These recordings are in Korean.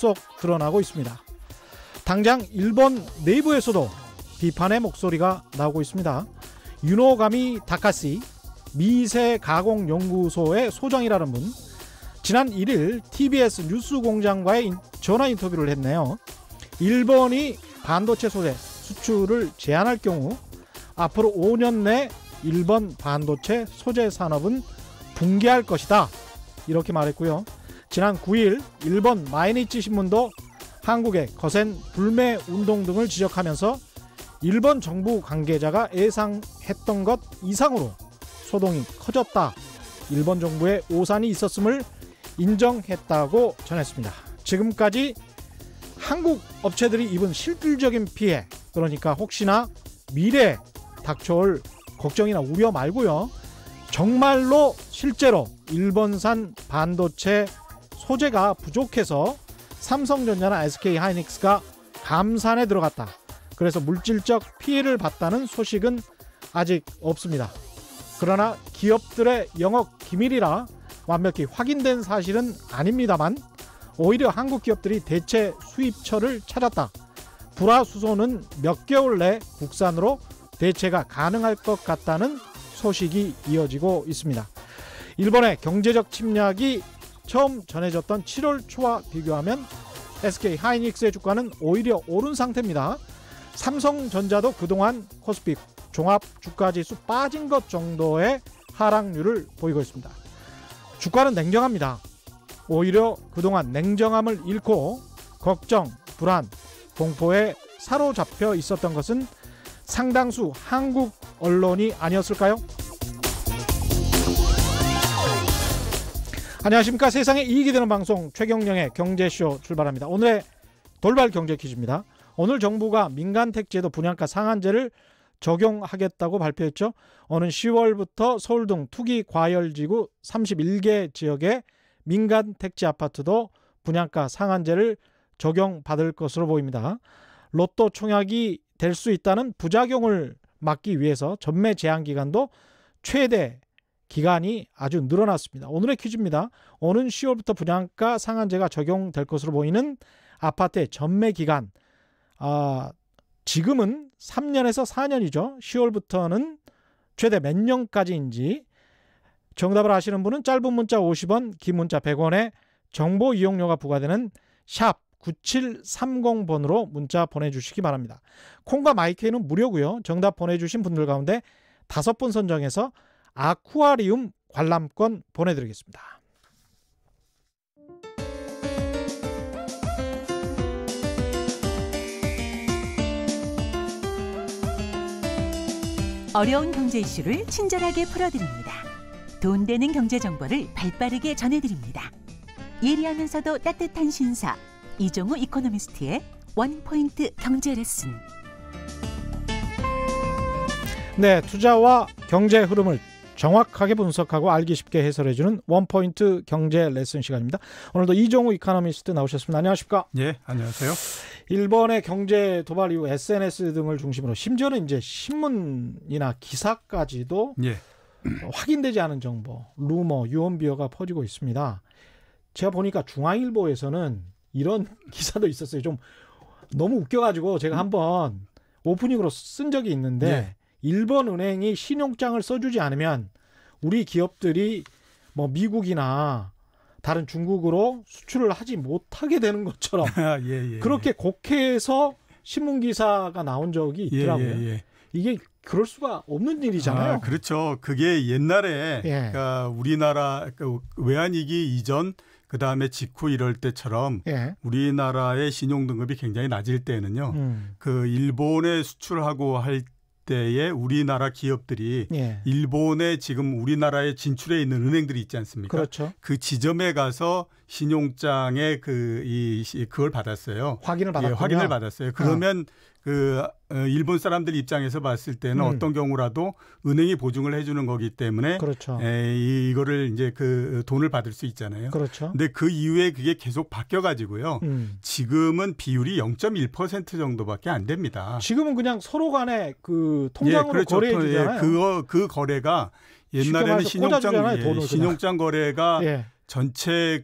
속속 드러나고 있습니다. 당장 일본 내부에서도 비판의 목소리가 나오고 있습니다. 유노가미 다카시 미세가공연구소의 소장이라는 분, 지난 1일 TBS 뉴스공장과의 전화 인터뷰를 했네요. 일본이 반도체 소재 수출을 제한할 경우 앞으로 5년 내 일본 반도체 소재 산업은 붕괴할 것이다, 이렇게 말했고요. 지난 9일 일본 마이니치 신문도 한국의 거센 불매 운동 등을 지적하면서 일본 정부 관계자가 예상했던 것 이상으로 소동이 커졌다, 일본 정부의 오산이 있었음을 인정했다고 전했습니다. 지금까지 한국 업체들이 입은 실질적인 피해, 그러니까 혹시나 미래에 닥쳐올 걱정이나 우려 말고요, 정말로 실제로 일본산 반도체 소재가 부족해서 삼성전자나 SK하이닉스가 감산에 들어갔다, 그래서 물질적 피해를 봤다는 소식은 아직 없습니다. 그러나 기업들의 영업 기밀이라 완벽히 확인된 사실은 아닙니다만 오히려 한국 기업들이 대체 수입처를 찾았다, 불화수소는 몇 개월 내 국산으로 대체가 가능할 것 같다는 소식이 이어지고 있습니다. 일본의 경제적 침략이 처음 전해졌던 7월 초와 비교하면 SK하이닉스의 주가는 오히려 오른 상태입니다. 삼성전자도 그동안 코스피 종합 주가지수 빠진 것 정도의 하락률을 보이고 있습니다. 주가는 냉정합니다. 오히려 그동안 냉정함을 잃고 걱정, 불안, 공포에 사로잡혀 있었던 것은 상당수 한국 언론이 아니었을까요? 안녕하십니까. 세상에 이익이 되는 방송 최경영의 경제쇼 출발합니다. 오늘의 돌발 경제 퀴즈입니다. 오늘 정부가 민간택지에도 분양가 상한제를 적용하겠다고 발표했죠. 오는 10월부터 서울 등 투기 과열지구 31개 지역의 민간택지 아파트도 분양가 상한제를 적용받을 것으로 보입니다. 로또 총약이 될 수 있다는 부작용을 막기 위해서 전매 제한 기간도 최대 기간이 아주 늘어났습니다. 오늘의 퀴즈입니다. 오는 10월부터 분양가 상한제가 적용될 것으로 보이는 아파트의 전매 기간, 지금은 3년에서 4년이죠. 10월부터는 최대 몇 년까지인지 정답을 아시는 분은 짧은 문자 50원, 긴 문자 100원에 정보 이용료가 부과되는 샵 9730번으로 문자 보내주시기 바랍니다. 콩과 마이크는 무료고요. 정답 보내주신 분들 가운데 5분 선정해서 아쿠아리움 관람권 보내드리겠습니다. 어려운 경제 이슈를 친절하게 풀어드립니다. 돈 되는 경제 정보를 발빠르게 전해드립니다. 예리하면서도 따뜻한 신사, 이종우 이코노미스트의 원포인트 경제 레슨. 네, 투자와 경제 흐름을 정확하게 분석하고 알기 쉽게 해설해주는 원포인트 경제 레슨 시간입니다. 오늘도 이종우 이코노미스트 나오셨습니다. 안녕하십니까? 예, 안녕하세요. 일본의 경제 도발 이후 SNS 등을 중심으로 심지어는 이제 신문이나 기사까지도 확인되지 않은 정보, 루머, 유언비어가 퍼지고 있습니다. 제가 보니까 중앙일보에서는 이런 기사도 있었어요. 좀 너무 웃겨가지고 제가 한번 오프닝으로 쓴 적이 있는데 일본 은행이 신용장을 써주지 않으면 우리 기업들이 뭐 미국이나 다른 중국으로 수출을 하지 못하게 되는 것처럼 그렇게 곡해서 신문기사가 나온 적이 있더라고요. 이게 그럴 수가 없는 일이잖아요. 그렇죠. 그게 옛날에 그러니까 우리나라 외환위기 이전 그다음에 직후 이럴 때처럼 우리나라의 신용등급이 굉장히 낮을 때는요. 그 일본에 수출하고 할 때에 우리나라 기업들이 일본에 지금 우리나라에 진출해 있는 은행들이 있지 않습니까? 그렇죠. 그 지점에 가서 신용장에 그걸 받았어요. 확인을 받았군요. 확인을 받았어요. 그러면 그 일본 사람들 입장에서 봤을 때는 어떤 경우라도 은행이 보증을 해주는 거기 때문에 이거를 이제 그 돈을 받을 수 있잖아요. 그렇죠. 근데 그 이후에 그게 계속 바뀌어가지고요. 지금은 비율이 0.1% 정도밖에 안 됩니다. 지금은 그냥 서로 간에 그 통장으로 거래해 주잖아요. 그 거래가 옛날에는 신용장 거래가 전체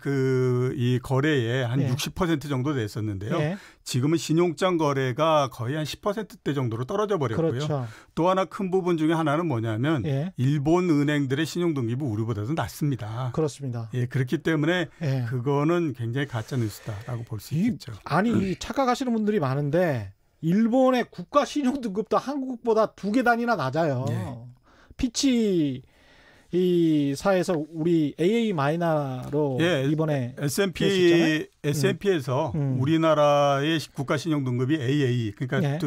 이 거래의 한 60% 정도 됐었는데요. 지금은 신용장 거래가 거의 한 10%대 정도로 떨어져 버렸고요. 그렇죠. 또 하나 큰 부분 중에 하나는 뭐냐면 일본 은행들의 신용등급이 우리보다도 낮습니다. 그렇습니다. 그렇기 때문에 그거는 굉장히 가짜 뉴스다라고 볼 수 있겠죠. 아니 착각하시는 분들이 많은데 일본의 국가 신용등급도 한국보다 2계단이나 낮아요. 피치 이 사에서 우리 AA 마이너로 이번에 S&P에서 우리나라의 국가 신용 등급이 AA 그러니까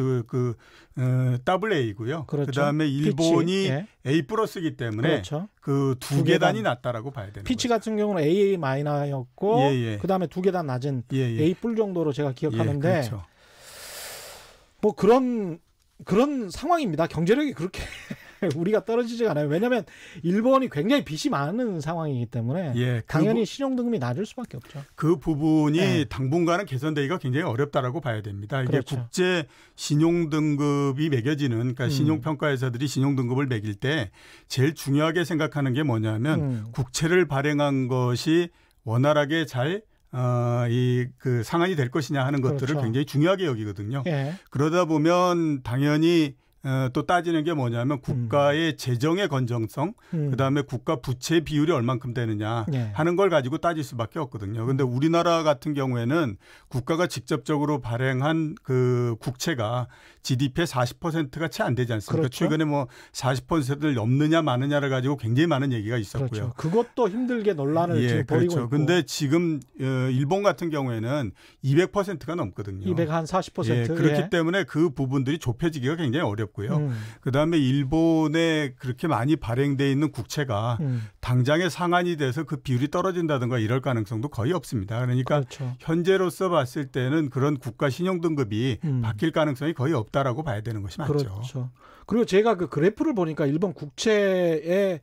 AA고요. 그렇죠. 그다음에 일본이 A 플러스이기 때문에 그렇죠. 그 2계단이 낮다라고 봐야 되는 피치 거죠. 같은 경우는 AA 마이너였고 그다음에 2계단 낮은 A 뿔 정도로 제가 기억하는데 그렇죠. 뭐 그런 상황입니다. 경제력이 그렇게 우리가 떨어지지가 않아요. 왜냐하면 일본이 굉장히 빚이 많은 상황이기 때문에 당연히 신용등급이 낮을 수밖에 없죠. 그 부분이 당분간은 개선되기가 굉장히 어렵다라고 봐야 됩니다. 이게 그렇죠. 국제 신용등급이 매겨지는 그러니까 신용평가회사들이 신용등급을 매길 때 제일 중요하게 생각하는 게 뭐냐면 국채를 발행한 것이 원활하게 잘 그 상환이 될 것이냐 하는 것들을 그렇죠. 굉장히 중요하게 여기거든요. 그러다 보면 당연히 또 따지는 게 뭐냐면 국가의 재정의 건전성, 그다음에 국가 부채 비율이 얼만큼 되느냐 하는 걸 가지고 따질 수밖에 없거든요. 그런데 우리나라 같은 경우에는 국가가 직접적으로 발행한 그 국채가 GDP의 40%가 채 안 되지 않습니까? 그렇죠. 최근에 뭐 40%를 넘느냐 마느냐를 가지고 굉장히 많은 얘기가 있었고요. 그렇죠. 그것도 힘들게 논란을 지금 벌이고 있고. 그런데 지금 일본 같은 경우에는 200%가 넘거든요. 240%. 그렇기 때문에 그 부분들이 좁혀지기가 굉장히 어렵고요. 그다음에 일본에 그렇게 많이 발행돼 있는 국채가 당장에 상환이 돼서 그 비율이 떨어진다든가 이럴 가능성도 거의 없습니다. 그러니까 그렇죠. 현재로서 봤을 때는 그런 국가 신용등급이 바뀔 가능성이 거의 없다라고 봐야 되는 것이 맞죠. 그렇죠. 그리고 제가 그 그래프를 보니까 일본 국채의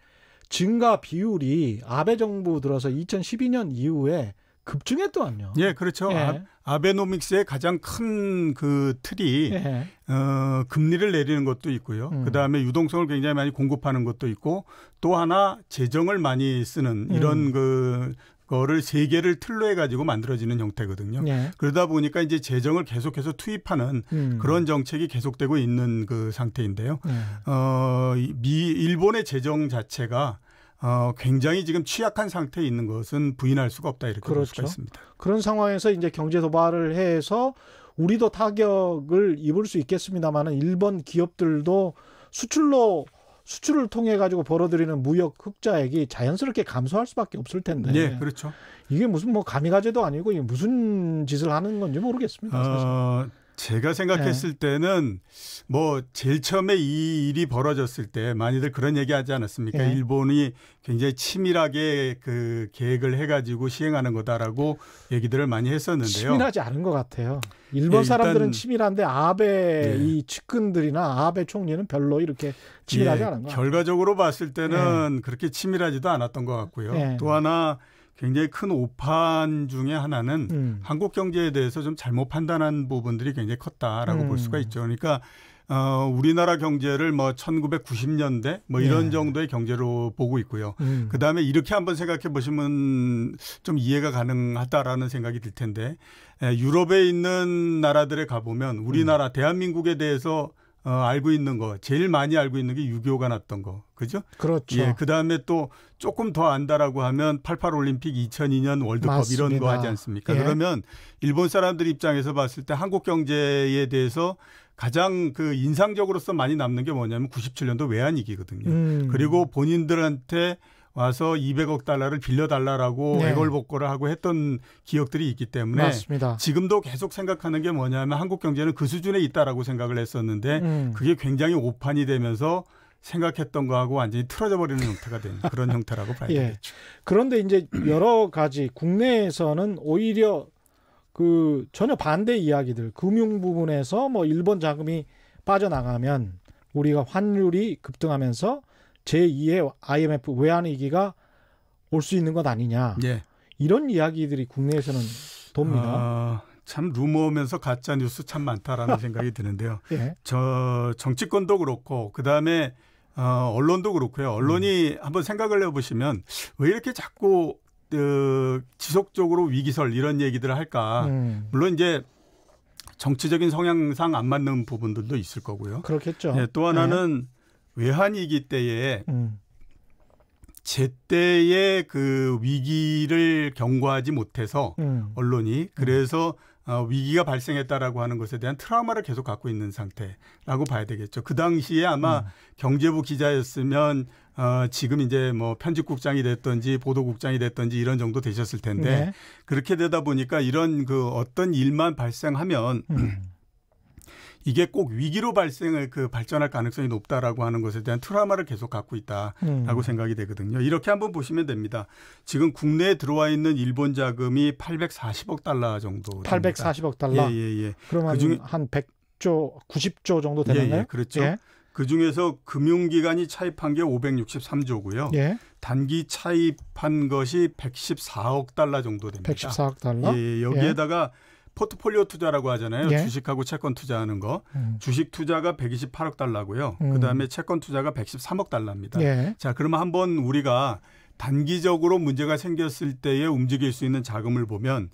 증가 비율이 아베 정부 들어서 2012년 이후에 급증했더만요. 그렇죠. 아베노믹스의 가장 큰 그 틀이 금리를 내리는 것도 있고요. 그다음에 유동성을 굉장히 많이 공급하는 것도 있고 또 하나 재정을 많이 쓰는 이런 거를 세 개를 틀로 해가지고 만들어지는 형태거든요. 그러다 보니까 이제 재정을 계속해서 투입하는 그런 정책이 계속되고 있는 그 상태인데요. 일본의 재정 자체가 굉장히 지금 취약한 상태에 있는 것은 부인할 수가 없다 이렇게 볼 수가 있습니다. 그런 상황에서 이제 경제 도발을 해서 우리도 타격을 입을 수 있겠습니다만은 일본 기업들도 수출을 통해 가지고 벌어들이는 무역 흑자액이 자연스럽게 감소할 수밖에 없을 텐데. 그렇죠. 이게 무슨 뭐 가미가제도 아니고 이게 무슨 짓을 하는 건지 모르겠습니다. 사실. 제가 생각했을 때는 뭐 제일 처음에 이 일이 벌어졌을 때 많이들 그런 얘기하지 않았습니까? 일본이 굉장히 치밀하게 그 계획을 해가지고 시행하는 거다라고 얘기들을 많이 했었는데요. 치밀하지 않은 것 같아요. 일본 사람들은 치밀한데 아베 이 측근들이나 아베 총리는 별로 이렇게 치밀하지 않은 것 같아요. 결과적으로 봤을 때는 그렇게 치밀하지도 않았던 것 같고요. 또 하나 굉장히 큰 오판 중에 하나는 한국 경제에 대해서 좀 잘못 판단한 부분들이 굉장히 컸다라고 볼 수가 있죠. 그러니까 우리나라 경제를 뭐 1990년대 뭐 이런 정도의 경제로 보고 있고요. 그다음에 이렇게 한번 생각해 보시면 좀 이해가 가능하다라는 생각이 들 텐데 유럽에 있는 나라들에 가보면 우리나라 대한민국에 대해서 알고 있는 거 제일 많이 알고 있는 게 6.25가 났던 거. 그죠? 그렇죠. 그다음에 또 조금 더 안다라고 하면 88 올림픽 2002년 월드컵 맞습니다. 이런 거 하지 않습니까? 그러면 일본 사람들 입장에서 봤을 때 한국 경제에 대해서 가장 그 인상적으로서 많이 남는 게 뭐냐면 97년도 외환위기거든요. 그리고 본인들한테 와서 200억 달러를 빌려달라고 애걸복걸을 하고 했던 기억들이 있기 때문에 맞습니다. 지금도 계속 생각하는 게 뭐냐면 한국 경제는 그 수준에 있다라고 생각을 했었는데 그게 굉장히 오판이 되면서 생각했던 거하고 완전히 틀어져 버리는 형태가 된 그런 형태라고 봐야 되겠죠. 그런데 이제 여러 가지 국내에서는 오히려 그 전혀 반대 이야기들 금융 부분에서 뭐 일본 자금이 빠져나가면 우리가 환율이 급등하면서 제2의 IMF 외환위기가 올 수 있는 것 아니냐. 이런 이야기들이 국내에서는 돕니다. 참 루머면서 가짜 뉴스 참 많다라는 생각이 드는데요. 정치권도 그렇고 그다음에 언론도 그렇고요. 언론이 한번 생각을 해보시면 왜 이렇게 자꾸 지속적으로 위기설 이런 얘기들을 할까. 물론 이제 정치적인 성향상 안 맞는 부분들도 있을 거고요. 그렇겠죠. 네, 또 하나는 외환위기 때에 제때의 그 위기를 경고하지 못해서 언론이 그래서 위기가 발생했다라고 하는 것에 대한 트라우마를 계속 갖고 있는 상태라고 봐야 되겠죠. 그 당시에 아마 경제부 기자였으면 지금 이제 뭐 편집국장이 됐든지 보도국장이 됐든지 이런 정도 되셨을 텐데 네. 그렇게 되다 보니까 이런 그 어떤 일만 발생하면 이게 꼭 위기로 발전할 가능성이 높다라고 하는 것에 대한 트라우마를 계속 갖고 있다라고 생각이 되거든요. 이렇게 한번 보시면 됩니다. 지금 국내에 들어와 있는 일본 자금이 840억 달러 정도 됩니다. 840억 달러? 예. 그러면 그중에 한 100조, 90조 정도 되나요? 예, 그렇죠. 예. 그중에서 금융기관이 차입한 게 563조고요. 예. 단기 차입한 것이 114억 달러 정도 됩니다. 114억 달러? 예, 여기에다가 포트폴리오 투자라고 하잖아요. 예. 주식하고 채권 투자하는 거. 주식 투자가 128억 달러고요. 그다음에 채권 투자가 113억 달러입니다. 예. 자, 그러면 한번 우리가 단기적으로 문제가 생겼을 때에 움직일 수 있는 자금을 보면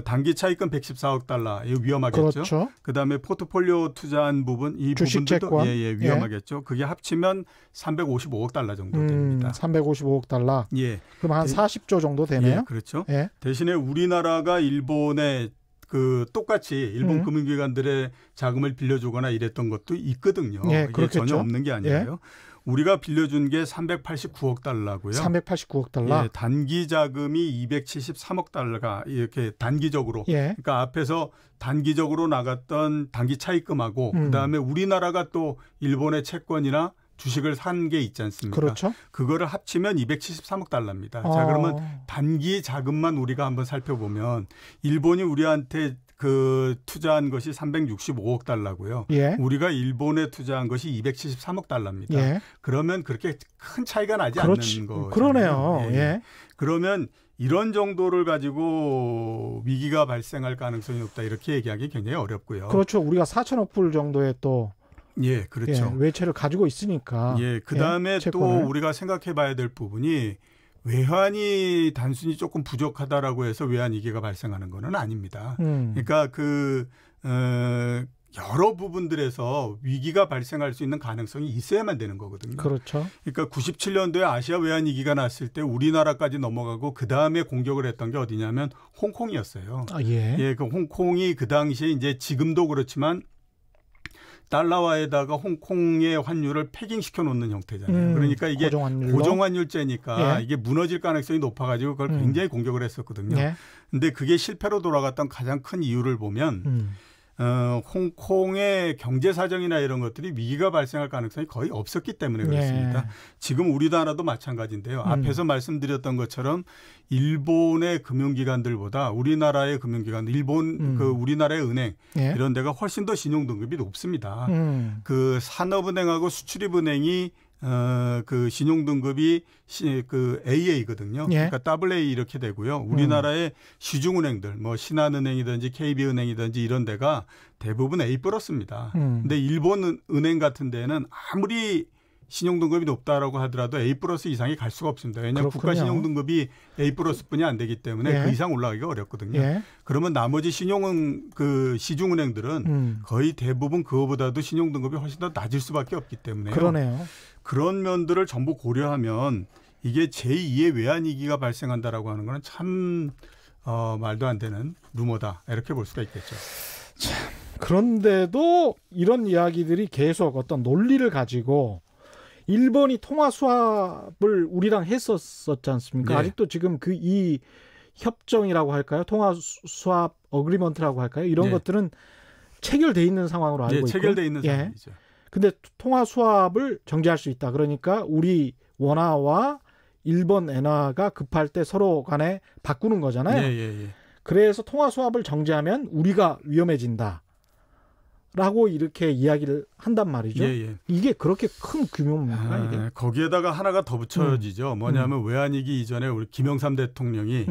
단기 차입금 114억 달러. 이거 위험하겠죠. 그렇죠. 그다음에 포트폴리오 투자한 부분 이 주식 부분도 채권. 위험하겠죠. 예. 그게 합치면 355억 달러 정도 됩니다. 355억 달러. 예. 그럼 한 40조 정도 되네요. 예, 그렇죠. 예. 대신에 우리나라가 일본에 그 똑같이 일본 금융기관들의 자금을 빌려주거나 이랬던 것도 있거든요. 예, 이게 그렇겠죠. 전혀 없는 게 아니에요. 예. 우리가 빌려준 게 389억 달러고요. 389억 달러. 예, 단기 자금이 273억 달러가 이렇게 단기적으로. 예. 그러니까 앞에서 단기적으로 나갔던 단기 차입금하고 그다음에 우리나라가 또 일본의 채권이나 주식을 산 게 있지 않습니까? 그렇죠. 그거를 합치면 273억 달러입니다. 자, 그러면 단기 자금만 우리가 한번 살펴보면 일본이 우리한테 그 투자한 것이 365억 달러고요. 예. 우리가 일본에 투자한 것이 273억 달러입니다. 예. 그러면 그렇게 큰 차이가 나지 않는 거죠. 그러네요. 예. 예. 그러면 이런 정도를 가지고 위기가 발생할 가능성이 높다 이렇게 얘기하기 굉장히 어렵고요. 그렇죠. 우리가 4천억 불 정도의 또 예, 그렇죠. 예, 외채를 가지고 있으니까. 예, 그다음에 또 우리가 생각해 봐야 될 부분이 외환이 단순히 조금 부족하다라고 해서 외환 위기가 발생하는 건 아닙니다. 그러니까 여러 부분들에서 위기가 발생할 수 있는 가능성이 있어야만 되는 거거든요. 그렇죠. 그러니까 97년도에 아시아 외환 위기가 났을 때 우리나라까지 넘어가고 그다음에 공격을 했던 게 어디냐면 홍콩이었어요. 아, 예. 예, 그 홍콩이 그 당시에 이제 지금도 그렇지만 달러화에다가 홍콩의 환율을 패깅시켜 놓는 형태잖아요. 그러니까 이게 고정환율제니까 예. 이게 무너질 가능성이 높아가지고 그걸 굉장히 공격을 했었거든요. 그런데 그게 실패로 돌아갔던 가장 큰 이유를 보면 홍콩의 경제 사정이나 이런 것들이 위기가 발생할 가능성이 거의 없었기 때문에 그렇습니다. 예. 지금 우리나라도 마찬가지인데요. 앞에서 말씀드렸던 것처럼 일본의 금융기관들보다 우리나라의 금융기관, 우리나라의 은행 예. 이런 데가 훨씬 더 신용등급이 높습니다. 그 산업은행하고 수출입은행이 그 신용등급이 그 AA거든요. 예. 그러니까 AA 이렇게 되고요. 우리나라의 시중은행들, 뭐 신한은행이든지 KB은행이든지 이런 데가 대부분 A+입니다. 근데 일본 은행 같은 데는 아무리 신용등급이 높다라고 하더라도 A+ 이상이 갈 수가 없습니다. 왜냐하면 국가 신용등급이 A+뿐이 안 되기 때문에 예. 그 이상 올라가기가 어렵거든요. 예. 그러면 나머지 시중은행들은 거의 대부분 그거보다도 신용등급이 훨씬 더 낮을 수밖에 없기 때문에 그러네요. 그런 면들을 전부 고려하면 이게 제2의 외환위기가 발생한다라고 하는 건 참 말도 안 되는 루머다 이렇게 볼 수가 있겠죠. 참, 그런데도 이런 이야기들이 계속 어떤 논리를 가지고 일본이 통화 수합을 우리랑 했었지 않습니까? 네. 아직도 지금 이 협정이라고 할까요? 통화 수합 어그리먼트라고 할까요? 이런 네. 것들은 체결돼 있는 상황으로 알고 있고. 체결돼 있는 상황이죠. 근데 통화 수합을 정지할 수 있다. 그러니까 우리 원화와 일본 엔화가 급할 때 서로 간에 바꾸는 거잖아요. 예. 그래서 통화 수합을 정지하면 우리가 위험해진다. 라고 이렇게 이야기를 한단 말이죠. 예. 이게 그렇게 큰 규모입니까? 이게? 거기에다가 하나가 더 붙여지죠. 뭐냐면 외환위기 이전에 우리 김영삼 대통령이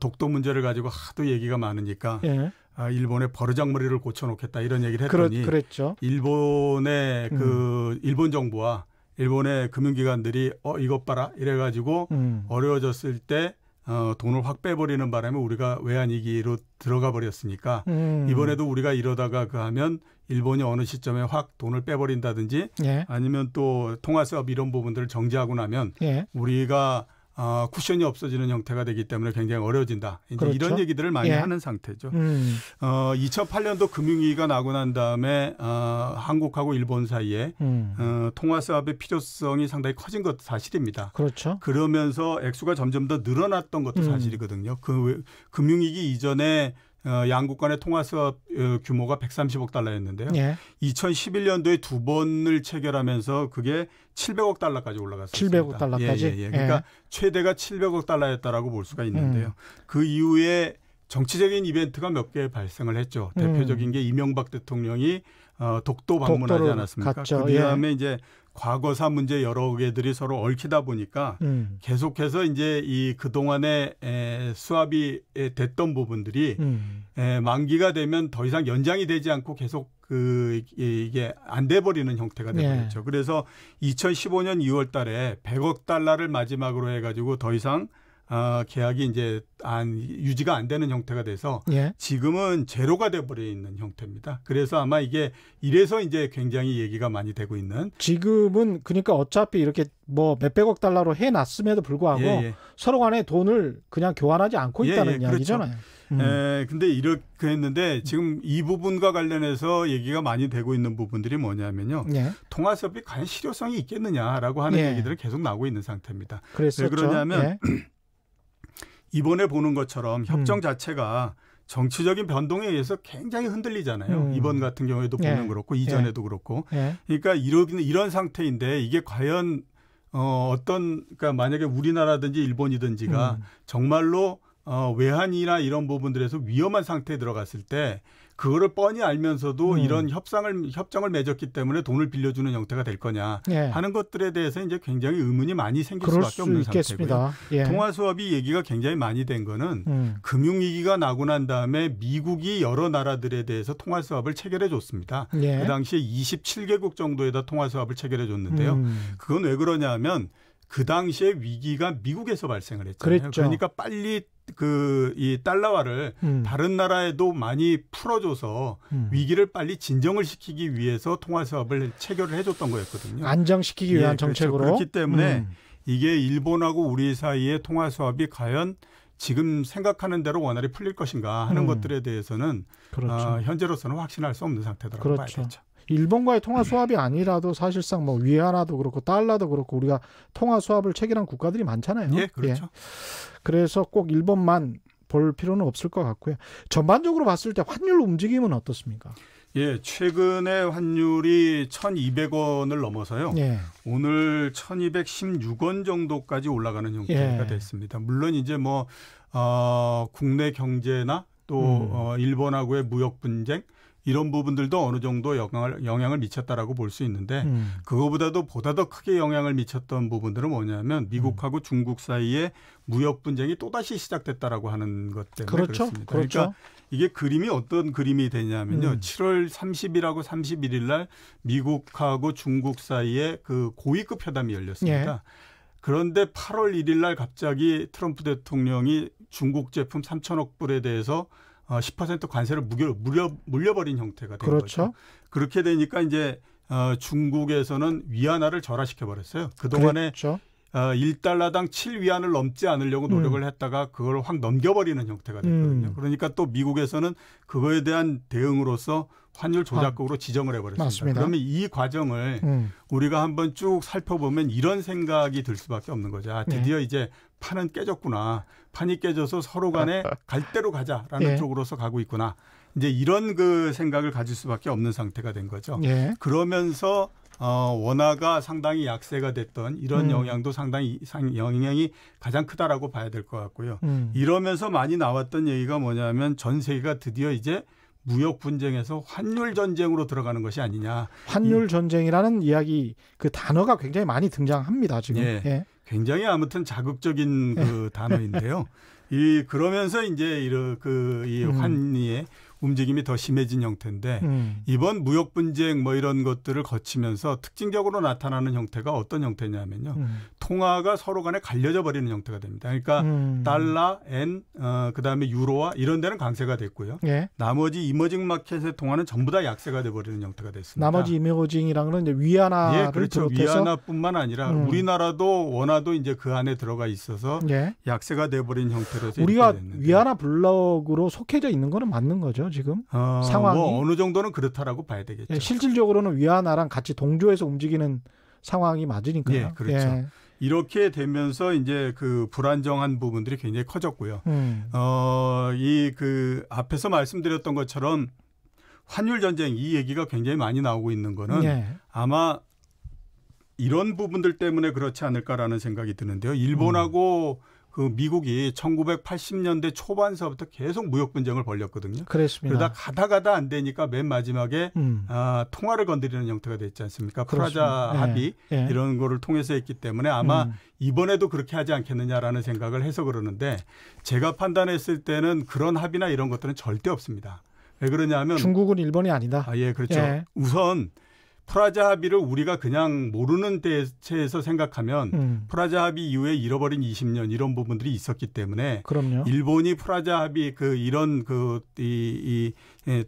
독도 문제를 가지고 하도 얘기가 많으니까 예. 일본의 버르장머리를 고쳐놓겠다 이런 얘기를 했더니 그랬죠. 일본의 일본 정부와 일본의 금융기관들이 이것 봐라 이래가지고 어려워졌을 때 돈을 확 빼버리는 바람에 우리가 외환위기로 들어가 버렸으니까 이번에도 우리가 이러다가 하면 일본이 어느 시점에 확 돈을 빼버린다든지 예. 아니면 또 통화수합 이런 부분들을 정지하고 나면 예. 우리가 쿠션이 없어지는 형태가 되기 때문에 굉장히 어려워진다. 이제 그렇죠. 이런 얘기들을 많이 예. 하는 상태죠. 2008년도 금융위기가 나고 난 다음에 한국하고 일본 사이에 통화수합의 필요성이 상당히 커진 것도 사실입니다. 그렇죠. 그러면서 액수가 점점 더 늘어났던 것도 사실이거든요. 금융위기 이전에 양국 간의 통화수합 규모가 130억 달러였는데요. 예. 2011년도에 두 번을 체결하면서 그게 700억 달러까지 올라갔습니다. 700억 달러까지? 예. 그러니까 최대가 700억 달러였다라고 볼 수가 있는데요. 그 이후에 정치적인 이벤트가 몇 개 발생을 했죠. 대표적인 게 이명박 대통령이 독도 방문하지 않았습니까? 갔죠. 그다음에 예. 이제 과거사 문제 여러 개들이 서로 얽히다 보니까 계속해서 이제 이 그동안에 수합이 됐던 부분들이 만기가 되면 더 이상 연장이 되지 않고 계속 이게 안 돼 버리는 형태가 되버렸죠. 네. 그래서 2015년 2월 달에 100억 달러를 마지막으로 해가지고 더 이상 계약이 이제 유지가 안 되는 형태가 돼서 예. 지금은 제로가 돼버려 있는 형태입니다. 그래서 아마 이게 이래서 이제 굉장히 얘기가 많이 되고 있는. 지금은 그러니까 어차피 이렇게 뭐 몇백억 달러로 해놨음에도 불구하고 예. 서로 간에 돈을 그냥 교환하지 않고 있다는 이야기잖아요. 그렇죠. 근데 이렇게 했는데 지금 이 부분과 관련해서 얘기가 많이 되고 있는 부분들이 뭐냐면요. 예. 통화수합이 과연 실효성이 있겠느냐라고 하는 예. 얘기들이 계속 나오고 있는 상태입니다. 그랬었죠. 왜 그러냐면 예. 이번에 보는 것처럼 협정 자체가 정치적인 변동에 의해서 굉장히 흔들리잖아요. 이번 같은 경우에도 보면 그렇고 이전에도 그렇고. 그러니까 이런 상태인데 이게 과연 그러니까 만약에 우리나라든지 일본이든지가 정말로 외환이나 이런 부분들에서 위험한 상태에 들어갔을 때 그거를 뻔히 알면서도 이런 협정을 맺었기 때문에 돈을 빌려주는 형태가 될 거냐 하는 것들에 대해서 이제 굉장히 의문이 많이 생길 수밖에 없는 상태고요. 예. 통화수합이 얘기가 굉장히 많이 된 거는 금융위기가 나고 난 다음에 미국이 여러 나라들에 대해서 통화수합을 체결해 줬습니다. 예. 그 당시에 27개국 정도에다 통화수합을 체결해 줬는데요. 그건 왜 그러냐 하면 그 당시에 위기가 미국에서 발생을 했잖아요. 그랬죠. 그러니까 빨리 이 달러화를 다른 나라에도 많이 풀어줘서 위기를 빨리 진정을 시키기 위해서 통화수합을 체결을 해줬던 거였거든요. 안정시키기 위한 정책으로. 그렇죠. 그렇기 때문에 이게 일본하고 우리 사이의 통화수합이 과연 지금 생각하는 대로 원활히 풀릴 것인가 하는 것들에 대해서는 그렇죠. 현재로서는 확신할 수 없는 상태라고 그렇죠. 봐야겠죠. 일본과의 통화 수합이 아니라도 사실상 뭐 위안화도 그렇고 달러도 그렇고 우리가 통화 수합을 체결한 국가들이 많잖아요. 예, 그렇죠. 예. 그래서 꼭 일본만 볼 필요는 없을 것 같고요. 전반적으로 봤을 때 환율 움직임은 어떻습니까? 예, 최근에 환율이 1,200원을 넘어서요. 예. 오늘 1,216원 정도까지 올라가는 형태가 예. 됐습니다. 물론 이제 뭐 국내 경제나 또 일본하고의 무역 분쟁 이런 부분들도 어느 정도 영향을 미쳤다라고 볼 수 있는데 그거보다도 보다 더 크게 영향을 미쳤던 부분들은 뭐냐면 미국하고 중국 사이에 무역 분쟁이 또다시 시작됐다라고 하는 것 때문에 그렇죠. 그렇습니다. 그렇죠. 그러니까 이게 그림이 어떤 그림이 되냐면요. 7월 30일하고 31일 날 미국하고 중국 사이에 그 고위급 회담이 열렸습니다. 예. 그런데 8월 1일 날 갑자기 트럼프 대통령이 중국 제품 3천억 불에 대해서 10% 관세를 물려버린 형태가 된 그렇죠. 거죠. 그렇게 되니까 이제 중국에서는 위안화를 절하시켜 버렸어요. 그동안에 그렇죠. 1달러당 7위안을 넘지 않으려고 노력을 했다가 그걸 확 넘겨버리는 형태가 됐거든요. 그러니까 또 미국에서는 그거에 대한 대응으로서 환율 조작국으로 지정을 해버렸습니다. 맞습니다. 그러면 이 과정을 우리가 한번 쭉 살펴보면 이런 생각이 들 수밖에 없는 거죠. 드디어 이제 판은 깨졌구나. 판이 깨져서 서로 간에 갈 대로 가자라는 쪽으로서 가고 있구나. 이제 이런 그 생각을 가질 수밖에 없는 상태가 된 거죠. 그러면서 원화가 상당히 약세가 됐던 이런 영향도 상당히 영향이 가장 크다라고 봐야 될 것 같고요. 이러면서 많이 나왔던 얘기가 뭐냐면 전 세계가 드디어 이제 무역 분쟁에서 환율 전쟁으로 들어가는 것이 아니냐. 환율 전쟁이라는 이야기 그 단어가 굉장히 많이 등장합니다. 지금. 예. 굉장히 아무튼 자극적인 그 단어인데요. 그러면서 이제 이 환리의 움직임이 더 심해진 형태인데 이번 무역 분쟁 뭐 이런 것들을 거치면서 특징적으로 나타나는 형태가 어떤 형태냐면요. 통화가 서로 간에 갈려져 버리는 형태가 됩니다. 그러니까 달러, 엔, 그다음에 유로화 이런 데는 강세가 됐고요. 예. 나머지 이머징 마켓의 통화는 전부 다 약세가 돼 버리는 형태가 됐습니다. 나머지 이머징이라는 건 이제 위안화를 예, 그렇죠. 비롯해서 위안화뿐만 아니라 우리나라도 원화도 이제 그 안에 들어가 있어서 예. 약세가 돼 버린 형태로 우리가 위안화 블록으로 속해져 있는 거는 맞는 거죠, 지금? 상황이 뭐 어느 정도는 그렇다라고 봐야 되겠죠. 예, 실질적으로는 위안화랑 같이 동조해서 움직이는 상황이 맞으니까요. 예, 그렇죠. 예. 이렇게 되면서 이제 그 불안정한 부분들이 굉장히 커졌고요. 이 그 앞에서 말씀드렸던 것처럼 환율 전쟁 이 얘기가 굉장히 많이 나오고 있는 거는 예. 아마 이런 부분들 때문에 그렇지 않을까라는 생각이 드는데요. 일본하고 그 미국이 1980년대 초반서부터 계속 무역 분쟁을 벌였거든요. 그렇습니다. 그러다 가다 안 되니까 맨 마지막에 통화를 건드리는 형태가 됐지 않습니까? 프라자 합의 예. 이런 거를 통해서 했기 때문에 아마 이번에도 그렇게 하지 않겠느냐라는 생각을 해서 그러는데 제가 판단했을 때는 그런 합의나 이런 것들은 절대 없습니다. 왜 그러냐면 중국은 일본이 아니다. 예, 그렇죠. 예. 우선 프라자 합의를 우리가 그냥 모르는 대체에서 생각하면 프라자 합의 이후에 잃어버린 20년 이런 부분들이 있었기 때문에 그럼요. 일본이 프라자 합의 그 이런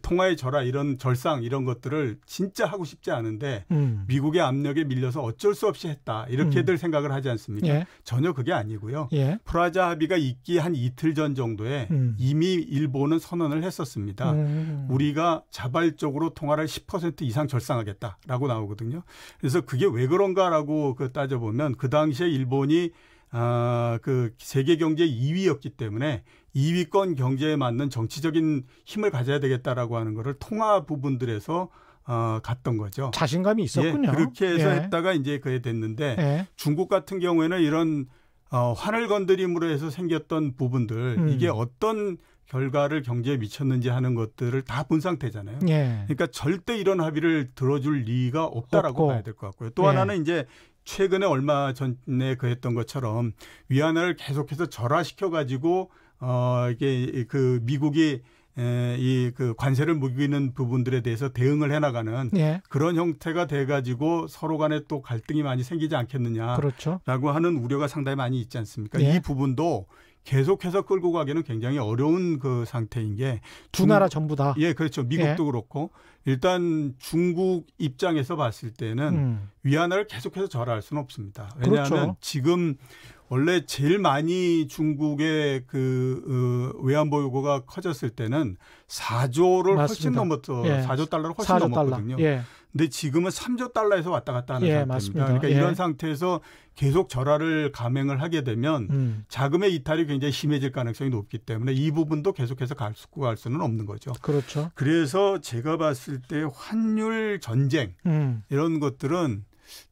통화의 절하 이런 절상 이런 것들을 진짜 하고 싶지 않은데 미국의 압력에 밀려서 어쩔 수 없이 했다 이렇게들 생각을 하지 않습니까? 예. 전혀 그게 아니고요. 예. 프라자 합의가 있기 한 이틀 전 정도에 이미 일본은 선언을 했었습니다. 우리가 자발적으로 통화를 10% 이상 절상하겠다. 라고 나오거든요. 그래서 그게 왜 그런가라고 따져보면 그 당시에 일본이 그 세계 경제 2위였기 때문에 2위권 경제에 맞는 정치적인 힘을 가져야 되겠다라고 하는 거를 통화 부분들에서 갔던 거죠. 자신감이 있었군요. 예, 그렇게 해서 예. 했다가 이제 그게 됐는데 예. 중국 같은 경우에는 이런 환을 건드림으로 해서 생겼던 부분들 이게 어떤 결과를 경제에 미쳤는지 하는 것들을 다 본 상태잖아요. 예. 그러니까 절대 이런 합의를 들어줄 리가 없다라고 봐야 될 것 같고요. 또 하나는 이제 최근에 얼마 전에 그 했던 것처럼 위안화를 계속해서 절하시켜가지고 이게 그 미국이 이 그 관세를 매기는 부분들에 대해서 대응을 해나가는 예. 그런 형태가 돼가지고 서로 간에 또 갈등이 많이 생기지 않겠느냐라고 그렇죠. 하는 우려가 상당히 많이 있지 않습니까? 예. 이 부분도 계속해서 끌고 가기는 굉장히 어려운 그 상태인 게 두 나라 전부 다. 예, 그렇죠. 미국도 예. 그렇고 일단 중국 입장에서 봤을 때는 위안화를 계속해서 절하할 수는 없습니다. 왜냐하면 그렇죠. 지금 원래 제일 많이 중국의 그 외환 보유고가 커졌을 때는 4조를 맞습니다. 훨씬 넘었죠. 예. 4조 달러를 훨씬 4조 넘었거든요. 예. 근데 지금은 3조 달러에서 왔다 갔다 하는 예, 상태입니다. 맞습니다. 그러니까 예. 이런 상태에서 계속 절하를 감행을 하게 되면 자금의 이탈이 굉장히 심해질 가능성이 높기 때문에 이 부분도 계속해서 갖고 갈 수는 없는 거죠. 그렇죠. 그래서 제가 봤을 때 환율 전쟁 이런 것들은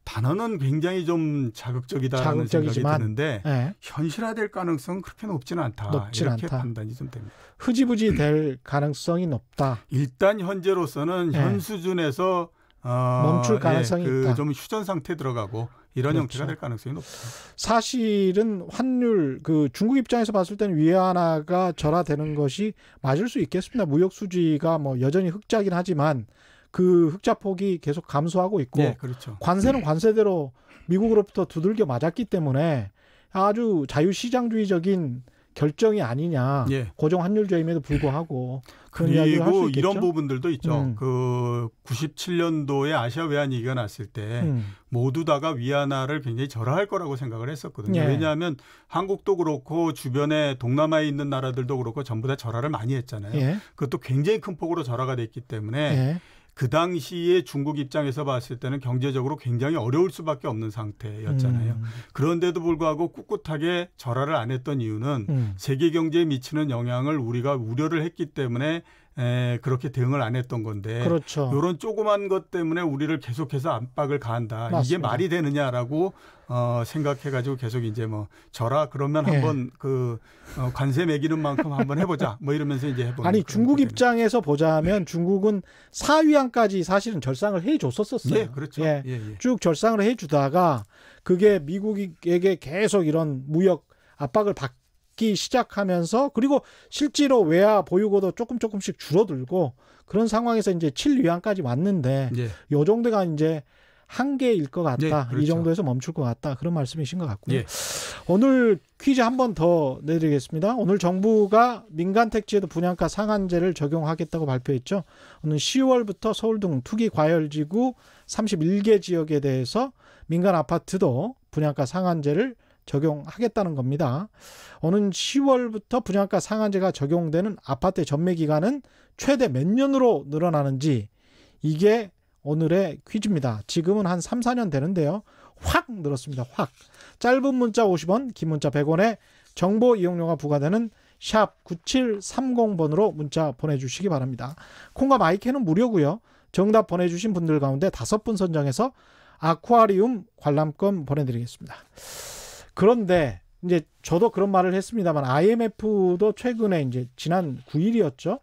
단어는 굉장히 좀 자극적이다라는 생각이 드는데 네. 현실화될 가능성은 그렇게 높지는 않다. 높진 이렇게 않다. 판단이 좀 됩니다. 흐지부지 될 가능성이 높다. 일단 현재로서는 네. 현 수준에서 멈출 가능성이 있다. 좀 휴전 상태에 들어가고 이런 그렇죠. 형태가 될 가능성이 높다. 사실은 환율 그 중국 입장에서 봤을 때는 위안화가 절하되는 것이 맞을 수 있겠습니다. 무역 수지가 뭐 여전히 흑자긴 하지만 그 흑자 폭이 계속 감소하고 있고 네, 그렇죠. 관세는 관세대로 미국으로부터 두들겨 맞았기 때문에 아주 자유시장주의적인 결정이 아니냐. 예. 고정 환율제임에도 불구하고 그런 이야기를 할 수 그리고 있겠죠. 이런 부분들도 있죠. 그 97년도에 아시아 외환 위기가 났을 때 모두 다가 위안화를 굉장히 절하할 거라고 생각을 했었거든요. 예. 왜냐하면 한국도 그렇고 주변에 동남아에 있는 나라들도 그렇고 전부 다 절하를 많이 했잖아요. 예. 그것도 굉장히 큰 폭으로 절하가 됐기 때문에 예. 그 당시에 중국 입장에서 봤을 때는 경제적으로 굉장히 어려울 수밖에 없는 상태였잖아요. 그런데도 불구하고 꿋꿋하게 절하를 안 했던 이유는 세계 경제에 미치는 영향을 우리가 우려를 했기 때문에 그렇게 대응을 안 했던 건데 그렇죠. 이런 조그만 것 때문에 우리를 계속해서 압박을 가한다. 맞습니다. 이게 말이 되느냐라고 생각해가지고 계속 이제 뭐 절하 그러면 한번 그 관세 매기는 만큼 한번 해보자. 뭐 이러면서 이제 해보는. 아니 중국 입장에서 보자면 중국은 사위안까지 사실은 절상을 해줬었어요. 네, 그렇죠. 예. 예, 예. 쭉 절상을 해주다가 그게 미국에게 계속 이런 무역 압박을 받기 시작하면서 그리고 실제로 외화 보유고도 조금씩 줄어들고 그런 상황에서 이제 7위안까지 왔는데 예. 요 정도가 이제 한계일 것 같다. 네, 그렇죠. 이 정도에서 멈출 것 같다. 그런 말씀이신 것 같고요. 예. 오늘 퀴즈 한 번 더 내드리겠습니다. 오늘 정부가 민간 택지에도 분양가 상한제를 적용하겠다고 발표했죠. 오늘 10월부터 서울 등 투기 과열지구 31개 지역에 대해서 민간 아파트도 분양가 상한제를 적용하겠다는 겁니다. 오는 10월부터 분양가 상한제가 적용되는 아파트의 전매 기간은 최대 몇 년으로 늘어나는지 이게 오늘의 퀴즈입니다. 지금은 한 3, 4년 되는데요. 확 늘었습니다. 확. 짧은 문자 50원, 긴 문자 100원에 정보 이용료가 부과되는 샵 9730번으로 문자 보내주시기 바랍니다. 콩과 마이크는 무료고요. 정답 보내주신 분들 가운데 5분 선정해서 아쿠아리움 관람권 보내드리겠습니다. 그런데 이제 저도 그런 말을 했습니다만 IMF도 최근에 이제 지난 9일이었죠.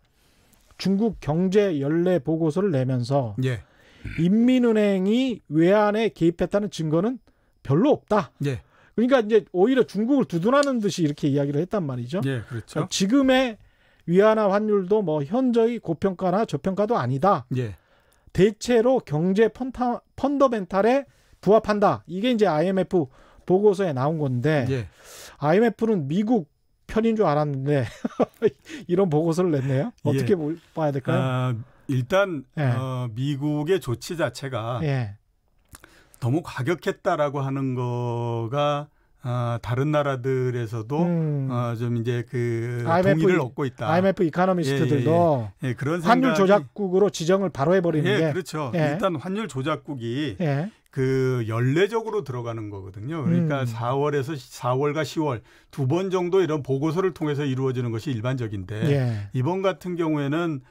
중국 경제 연례 보고서를 내면서 예. 인민은행이 외환에 개입했다는 증거는 별로 없다. 예. 그러니까 이제 오히려 중국을 두둔하는 듯이 이렇게 이야기를 했단 말이죠. 예, 그렇죠. 그러니까 지금의 위안화 환율도 뭐 현저히 고평가나 저평가도 아니다. 예. 대체로 경제 펀더멘탈에 부합한다. 이게 이제 IMF 보고서에 나온 건데 예. IMF는 미국 편인 줄 알았는데 이런 보고서를 냈네요. 어떻게 예. 봐야 될까요? 일단 예. 미국의 조치 자체가 예. 너무 과격했다라고 하는 거가 다른 나라들에서도 좀 이제 그 동의를 얻고 있다. IMF 이코노미스트들도 예, 예. 그런 환율 조작국으로 지정을 바로 해버리는 게. 게. 그렇죠. 일단 환율 조작국이 그 연례적으로 들어가는 거거든요. 그러니까 4월과 10월 2번 정도 이런 보고서를 통해서 이루어지는 것이 일반적인데 이번 같은 경우에는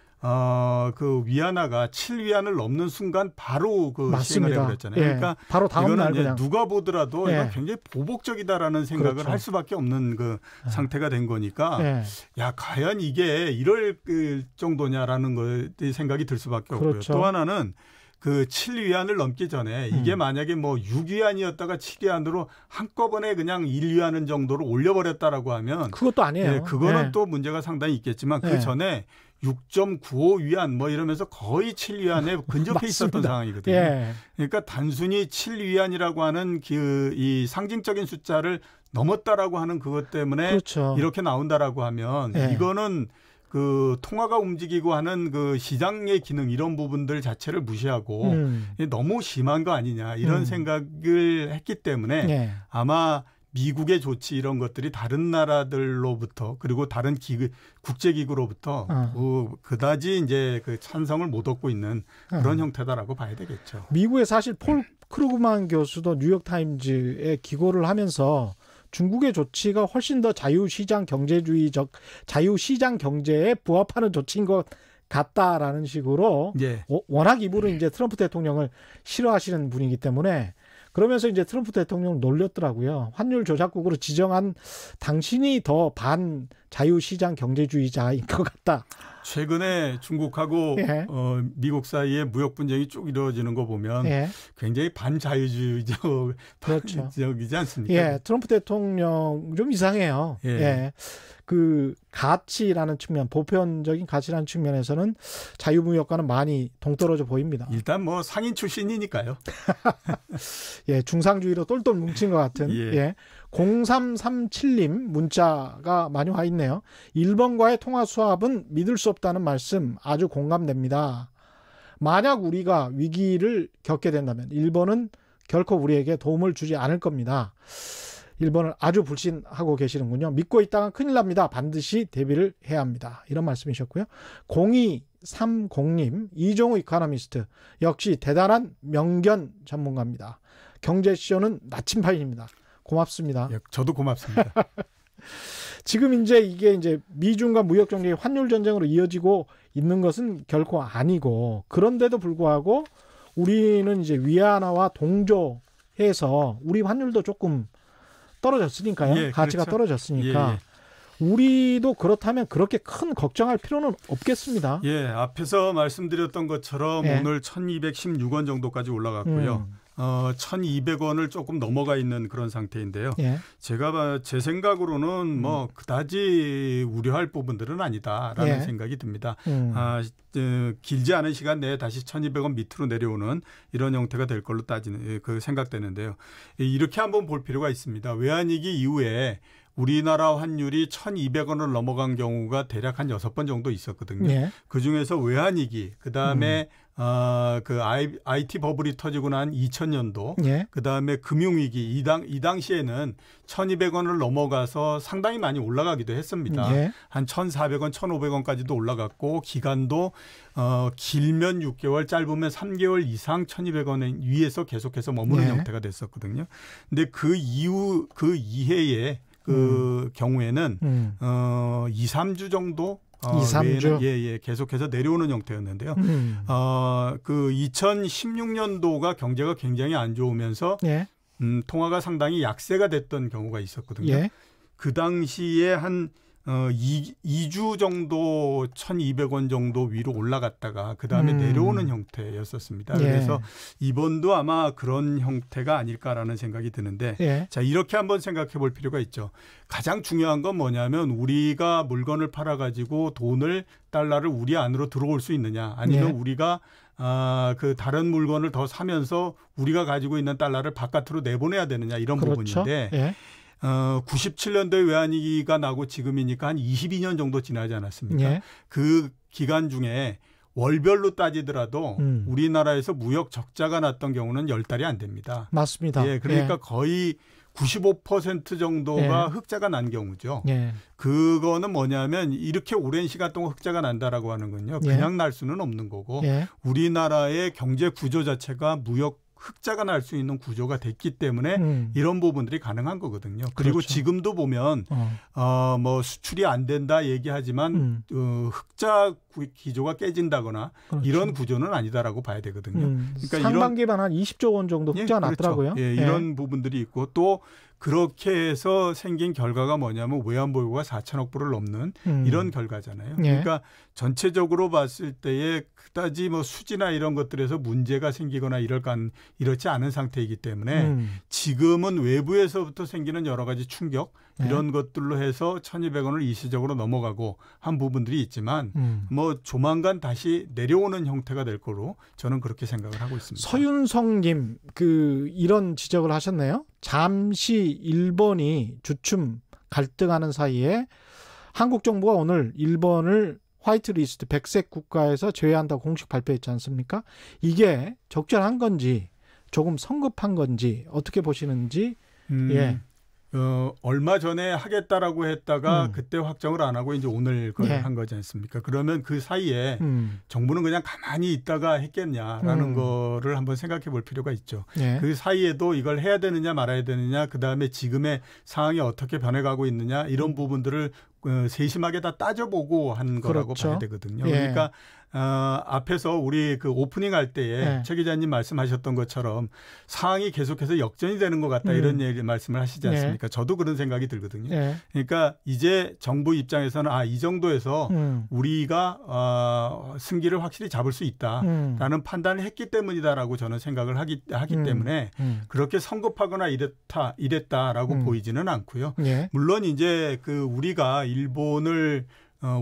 그 위안화가 7위안을 넘는 순간 바로 그 시행을 해버렸잖아요. 그러니까 바로 다음 날 그냥 누가 보더라도 이건 굉장히 보복적이다라는 생각을 할 수밖에 없는 그 상태가 된 거니까 야 과연 이게 이럴 정도냐라는 생각이 들 수밖에 없고요. 또 하나는 그 7위안을 넘기 전에 이게 만약에 뭐 6위안이었다가 7위안으로 한꺼번에 그냥 1위안 정도로 올려버렸다라고 하면 그것도 아니에요. 그거는 또 문제가 상당히 있겠지만 그 전에 6.95위안 뭐 이러면서 거의 7위안에 근접해 있었던 상황이거든요. 그러니까 단순히 7위안이라고 하는 이 상징적인 숫자를 넘었다라고 하는 그것 때문에 이렇게 나온다라고 하면 이거는 그 통화가 움직이고 하는 그 시장의 기능 이런 부분들 자체를 무시하고 너무 심한 거 아니냐 이런 생각을 했기 때문에 아마 미국의 조치 이런 것들이 다른 나라들로부터 그리고 다른 국제기구로부터 그다지 이제 그 찬성을 못 얻고 있는 그런 형태다라고 봐야 되겠죠. 미국의 사실 폴 크루그만 교수도 뉴욕타임즈에 기고를 하면서 중국의 조치가 훨씬 더 자유시장 경제에 부합하는 조치인 것 같다라는 식으로 워낙 이분은 이제 트럼프 대통령을 싫어하시는 분이기 때문에 그러면서 이제 트럼프 대통령을 놀렸더라고요. 환율 조작국으로 지정한 당신이 더 반 자유시장 경제주의자인 것 같다. 최근에 중국하고 미국 사이에 무역 분쟁이 쭉 이루어지는 거 보면 굉장히 반자유주의적이지 않습니까? 트럼프 대통령 좀 이상해요. 그 가치라는 측면, 보편적인 가치라는 측면에서는 자유무역과는 많이 동떨어져 보입니다. 일단 뭐 상인 출신이니까요. 중상주의로 똘똘 뭉친 것 같은. 0337님 문자가 많이 와 있네요. 일본과의 통화 수합은 믿을 수 없다는 말씀 아주 공감됩니다. 만약 우리가 위기를 겪게 된다면 일본은 결코 우리에게 도움을 주지 않을 겁니다. 일본을 아주 불신하고 계시는군요. 믿고 있다가 큰일 납니다. 반드시 대비를 해야 합니다. 이런 말씀이셨고요. 0230님 이종우 이코노미스트 역시 대단한 명견 전문가입니다. 경제쇼는 나침반입니다. 고맙습니다. 저도 고맙습니다. 지금 이게 미중과 무역 전쟁이 환율 전쟁으로 이어지고 있는 것은 결코 아니고 그런데도 불구하고 우리는 이제 위안화와 동조해서 우리 환율도 조금 떨어졌으니까요. 가치가 떨어졌으니까. 우리도 그렇다면 그렇게 큰 걱정할 필요는 없겠습니다. 앞에서 말씀드렸던 것처럼 오늘 1216원 정도까지 올라갔고요. 1,200원을 조금 넘어가 있는 그런 상태인데요. 예. 제 생각으로는 뭐 그다지 우려할 부분들은 아니다라는 예. 생각이 듭니다. 길지 않은 시간 내에 다시 1,200원 밑으로 내려오는 이런 형태가 될 걸로 생각되는데요. 이렇게 한번 볼 필요가 있습니다. 외환위기 이후에 우리나라 환율이 1,200원을 넘어간 경우가 대략 한 6번 정도 있었거든요. 예. 그중에서 외환위기, 그다음에 그 IT 버블이 터지고 난 2000년도, 예. 그다음에 금융위기 이 당시에는 1,200원을 넘어가서 상당히 많이 올라가기도 했습니다. 예. 한 1,400원, 1,500원까지도 올라갔고 기간도 길면 6개월, 짧으면 3개월 이상 1,200원 위에서 계속해서 머무는 예. 형태가 됐었거든요. 근데 그 이해에 경우에는 2, 3주 정도 2, 3주 예, 계속해서 내려오는 형태였는데요. 그 2016년도가 경제가 굉장히 안 좋으면서 예. 통화가 상당히 약세가 됐던 경우가 있었거든요. 예. 그 당시에 한 2주 정도 1,200원 정도 위로 올라갔다가 그다음에 내려오는 형태였었습니다. 예. 그래서 이번도 아마 그런 형태가 아닐까라는 생각이 드는데 예. 자, 이렇게 한번 생각해 볼 필요가 있죠. 가장 중요한 건 뭐냐면 우리가 물건을 팔아가지고 달러를 우리 안으로 들어올 수 있느냐 아니면 예. 우리가 그 다른 물건을 더 사면서 우리가 가지고 있는 달러를 바깥으로 내보내야 되느냐 이런 그렇죠. 부분인데 예. 97년도에 외환위기가 나고 지금이니까 한 22년 정도 지나지 않았습니까? 예. 그 기간 중에 월별로 따지더라도 우리나라에서 무역 적자가 났던 경우는 10달이 안 됩니다. 맞습니다. 예, 그러니까 예. 거의 95% 정도가 예. 흑자가 난 경우죠. 예. 그거는 뭐냐면 이렇게 오랜 시간 동안 흑자가 난다라고 하는 건요. 그냥 날 수는 없는 거고 예. 우리나라의 경제 구조 자체가 무역 흑자가 날 수 있는 구조가 됐기 때문에 이런 부분들이 가능한 거거든요. 그리고 그렇죠. 지금도 보면 뭐 수출이 안 된다 얘기하지만 흑자 기조가 깨진다거나 그렇죠. 이런 구조는 아니다라고 봐야 되거든요. 그러니까 상반기만 한 20조 원 정도 흑자가 예, 났더라고요. 그렇죠. 예, 이런 부분들이 있고 또 그렇게 해서 생긴 결과가 뭐냐면 외환 보유고가 4천억 불을 넘는 이런 결과잖아요. 예. 그러니까 전체적으로 봤을 때에 그다지 뭐 수지나 이런 것들에서 문제가 생기거나 이렇지 않은 상태이기 때문에 지금은 외부에서부터 생기는 여러 가지 충격 이런 것들로 해서 1,200원을 일시적으로 넘어가고 한 부분들이 있지만 뭐 조만간 다시 내려오는 형태가 될 거로 저는 그렇게 생각을 하고 있습니다. 서윤성님 이런 지적을 하셨네요. 잠시 일본이 주춤 갈등하는 사이에 한국 정부가 오늘 일본을 화이트리스트 백색 국가에서 제외한다고 공식 발표했지 않습니까? 이게 적절한 건지 조금 성급한 건지 어떻게 보시는지. 예. 얼마 전에 하겠다라고 했다가 그때 확정을 안 하고 이제 오늘 그걸 예. 한 거지 않습니까? 그러면 그 사이에 정부는 그냥 가만히 있다가 했겠냐라는 거를 한번 생각해 볼 필요가 있죠. 예. 그 사이에도 이걸 해야 되느냐 말아야 되느냐 그다음에 지금의 상황이 어떻게 변해가고 있느냐 이런 부분들을 세심하게 다 따져보고 한 거라고 그렇죠. 봐야 되거든요. 예. 그러니까 앞에서 우리 그 오프닝 할 때에 예. 최 기자님 말씀하셨던 것처럼 상황이 계속해서 역전이 되는 것 같다 이런 말씀을 하시지 않습니까? 예. 저도 그런 생각이 들거든요. 예. 그러니까 이제 정부 입장에서는 이 정도에서 우리가 승기를 확실히 잡을 수 있다라는 판단을 했기 때문이다라고 저는 생각을 하기 때문에 그렇게 성급하거나 이랬다라고 보이지는 않고요. 예. 물론 이제 우리가 일본을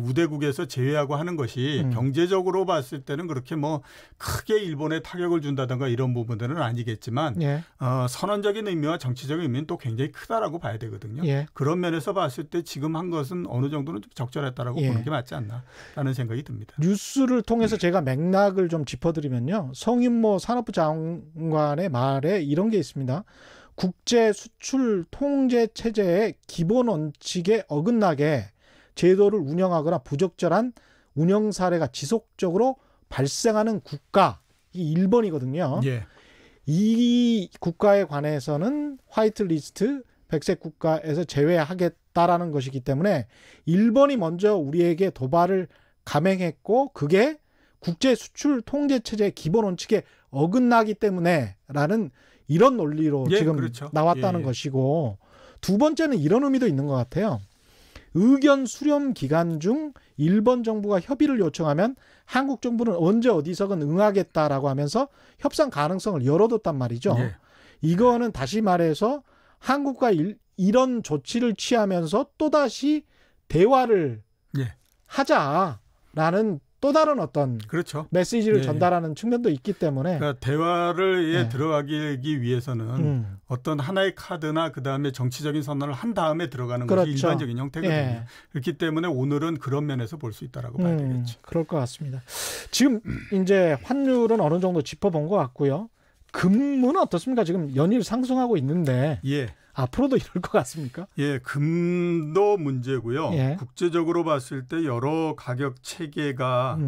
우대국에서 제외하고 하는 것이 경제적으로 봤을 때는 그렇게 뭐 크게 일본에 타격을 준다든가 이런 부분들은 아니겠지만 예. 선언적인 의미와 정치적인 의미는 또 굉장히 크다라고 봐야 되거든요. 예. 그런 면에서 봤을 때 지금 한 것은 어느 정도는 좀 적절했다라고 예. 보는 게 맞지 않나라는 생각이 듭니다. 뉴스를 통해서 제가 맥락을 좀 짚어드리면요. 성인모 산업부 장관의 말에 이런 게 있습니다. 국제 수출 통제 체제의 기본 원칙에 어긋나게 제도를 운영하거나 부적절한 운영 사례가 지속적으로 발생하는 국가, 이 일본이거든요. 예. 이 국가에 관해서는 화이트리스트 백색 국가에서 제외하겠다라는 것이기 때문에 일본이 먼저 우리에게 도발을 감행했고 그게 국제 수출 통제 체제의 기본 원칙에 어긋나기 때문에라는 이런 논리로 예, 지금 그렇죠. 나왔다는 것이고 두 번째는 이런 의미도 있는 것 같아요. 의견 수렴 기간 중 일본 정부가 협의를 요청하면 한국 정부는 언제 어디서건 응하겠다라고 하면서 협상 가능성을 열어뒀단 말이죠. 예. 이거는 다시 말해서 한국과 이런 조치를 취하면서 또다시 대화를 예. 하자라는 또 다른 어떤 그렇죠. 메시지를 전달하는 측면도 있기 때문에 그러니까 대화를 들어가기 위해서는 어떤 하나의 카드나 그다음에 정치적인 선언을 한 다음에 들어가는 것이 일반적인 형태거든요. 그렇기 때문에 오늘은 그런 면에서 볼 수 있다라고 봐야 되겠죠. 그럴 것 같습니다. 지금 이제 환율은 어느 정도 짚어본 것 같고요. 금은 어떻습니까? 지금 연일 상승하고 있는데 앞으로도 이럴 것 같습니까? 예, 금도 문제고요. 국제적으로 봤을 때 여러 가격 체계가